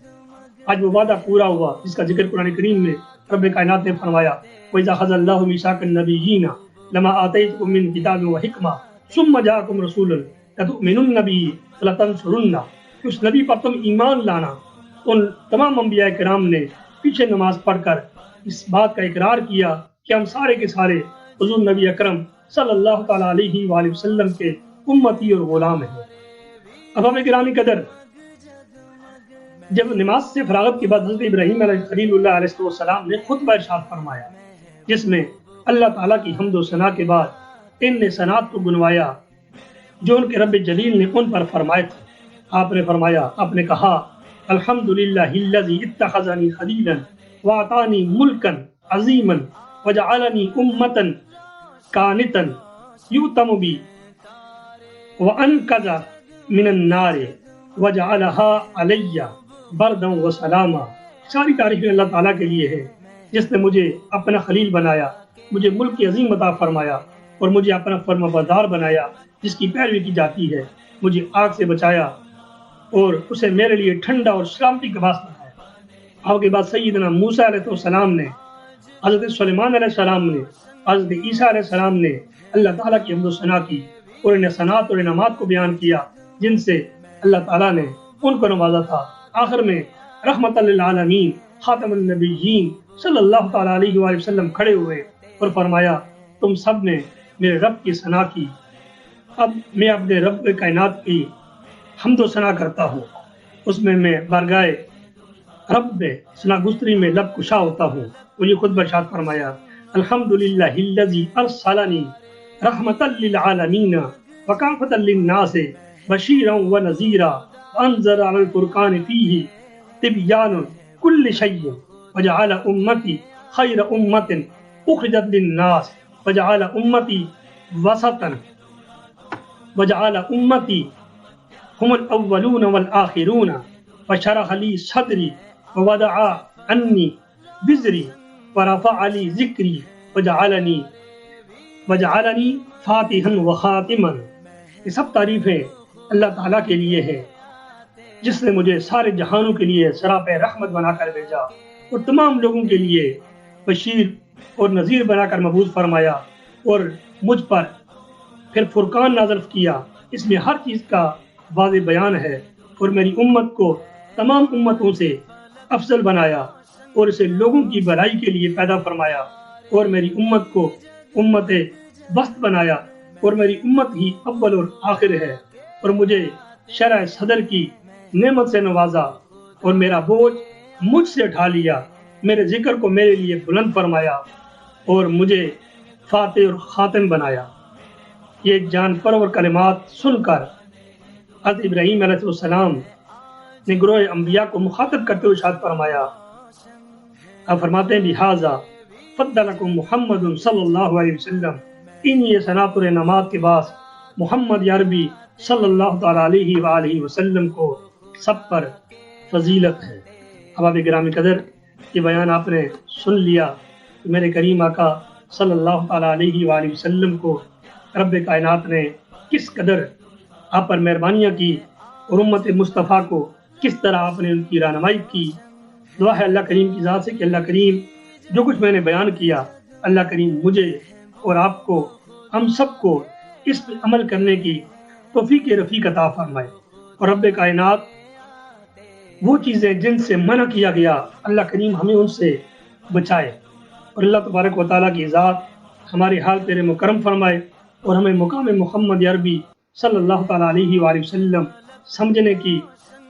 آج وہ وعدہ پورا ہوا جس کا ذکر قرآن کریم میں رب کائنات نے فرمایا، وَإِذَا أَخَذَ اللَّهُ مِيثَاقَ النَّبِيِّينَ لَمَا آتَيْتُكُم مِّن كِتَابٍ وَحِكْمَةٍ ثُمَّ جَاءَكُمْ رَسُولٌ لَتُؤْمِنُنَّ بِهِ وَلَتَنصُرُنَّهُ، کہ اس نبی پر تم ایمان لانا۔ ان تمام انبیاء کرام نے پیچھے نماز پڑھ کر اس بات کا اقرار کیا کہ ہم سارے کے سارے حضور نبی اکرم صلی اللہ تعالیٰ علیہ وآلہ وسلم کے امتی اور غلام ہیں۔ احباب گرامی قدر، جب نماز سے فراغت کے بعد حضرت ابراہیم علیہ خلیل اللہ علیہ السلام نے خطبہ ارشاد فرمایا، جس میں اللہ تعالیٰ کی حمد و ثنا کے بعد ان نے ثناء کو گنوایا جو ان کے رب جلیل نے ان پر فرمائے تھے۔ آپ نے فرمایا، آپ نے کہا، الحمدللہ الذی اتخذنی خلیلا واعطانی ملکا عظیما وجعلنی امتا قانتا یؤتم بی وانقذ من النار وجعلها علی بردا وسلاما۔ ساری تعریفیں اللہ تعالیٰ کے لیے ہے جس نے مجھے اپنا خلیل بنایا، مجھے ملک کی عظیم عطا فرمایا اور مجھے اپنا فرما بردار بنایا جس کی پیروی کی جاتی ہے، مجھے آگ سے بچایا اور اسے میرے لیے ٹھنڈا اور سلامتی کا باعث بنایا۔ آپ کے بعد سیدنا موسیٰ علیہ السلام نے، حضرت سلیمان علیہ السلام نے، حضرت عیسیٰ علیہ السلام نے اللہ تعالیٰ کی حمد و ثنا کی اور انہیں ثناء اور انعامات کو بیان کیا جن سے اللہ تعالیٰ نے ان کو نوازا تھا۔ آخر میں رحمت للعالمین خاتم النبیین صلی اللہ تعالیٰ علیہ وآلہ وسلم کھڑے ہوئے اور فرمایا، تم سب نے میرے رب کی ثنا کی، اب میں اپنے رب کائنات کی حمد و ثنا کرتا ہوں، اس میں میں بارگاہ رب میں ثنا گستری میں لب کشا ہوتا ہوں۔ اور یہ خود ارشاد فرمایا، الحمدللہ الذی ارسلنی رحمت للعالمین وکافۃ للناس بشیرا ونذیرا وانزل علی الفرقان فیہ تبیان کل شیء وجعل امتی خیر امت اخرجت للناس وجعل امتی وسطا وجعل امتی هم الاولون والآخرون وشرح لی صدری ووضع عنی وزری ورفع لی ذکری وجعلنی فاتحا وخاتما۔ یہ سب تعریفیں اللہ تعالیٰ کے لیے ہے جس نے مجھے سارے جہانوں کے لیے سراپہ رحمت بنا کر بھیجا اور تمام لوگوں کے لیے بشیر اور نذیر بنا کر مبعوث فرمایا، اور مجھ پر پھر فرقان نازل کیا، اس میں ہر چیز کا واضح بیان ہے، اور میری امت کو تمام امتوں سے افضل بنایا اور اسے لوگوں کی بھلائی کے لیے پیدا فرمایا، اور میری امت کو امت وسط بنایا، اور میری امت ہی اول اور آخر ہے، اور مجھے شرح صدر کی نعمت سے نوازا اور میرا بوجھ مجھ سے اٹھا لیا، میرے ذکر کو میرے لیے بلند فرمایا اور مجھے فاتح اور خاتم بنایا۔ یہ جان پرور کلمات سن کر حضرت ابراہیم علیہ السلام نے گروہ انبیاء کو مخاطب کرتے ہوئے ارشاد فرمایا، آپ فرماتے ہیں بہذا فضلکم محمد صلی اللہ علیہ وسلم، ان یہ صنعت نمات کے بعد محمد عربی صلی اللہ تعالیٰ علیہ وآلہ وسلم کو سب پر فضیلت ہے۔ احباب گرامی قدر، یہ بیان آپ نے سن لیا کہ میرے کریم آقا صلی اللہ تعالیٰ علیہ وآلہ وسلم کو رب کائنات نے کس قدر آپ پر مہربانیاں کی اور امت مصطفیٰ کو کس طرح آپ نے ان کی رہنمائی کی۔ دعا ہے اللہ کریم کی ذات سے کہ اللہ کریم جو کچھ میں نے بیان کیا، اللہ کریم مجھے اور آپ کو، ہم سب کو اس پہ عمل کرنے کی توفیق رفیق عطا فرمائے، اور رب کائنات وہ چیزیں جن سے منع کیا گیا اللہ کریم ہمیں ان سے بچائے، اور اللہ تبارک و تعالیٰ کی ذات ہماری حال تیرے مکرم فرمائے اور ہمیں مقام محمد عربی صلی اللہ تعالیٰ علیہ وآلہ وسلم سمجھنے کی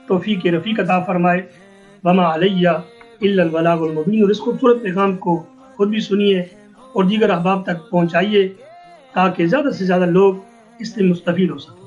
توفیق رفیق عطا فرمائے۔ وما علیہ الا البلاغ المبین، اور اس خوبصورت پیغام کو خود بھی سنیے اور دیگر احباب تک پہنچائیے تاکہ زیادہ سے زیادہ لوگ اس سے مستفید ہو سکیں۔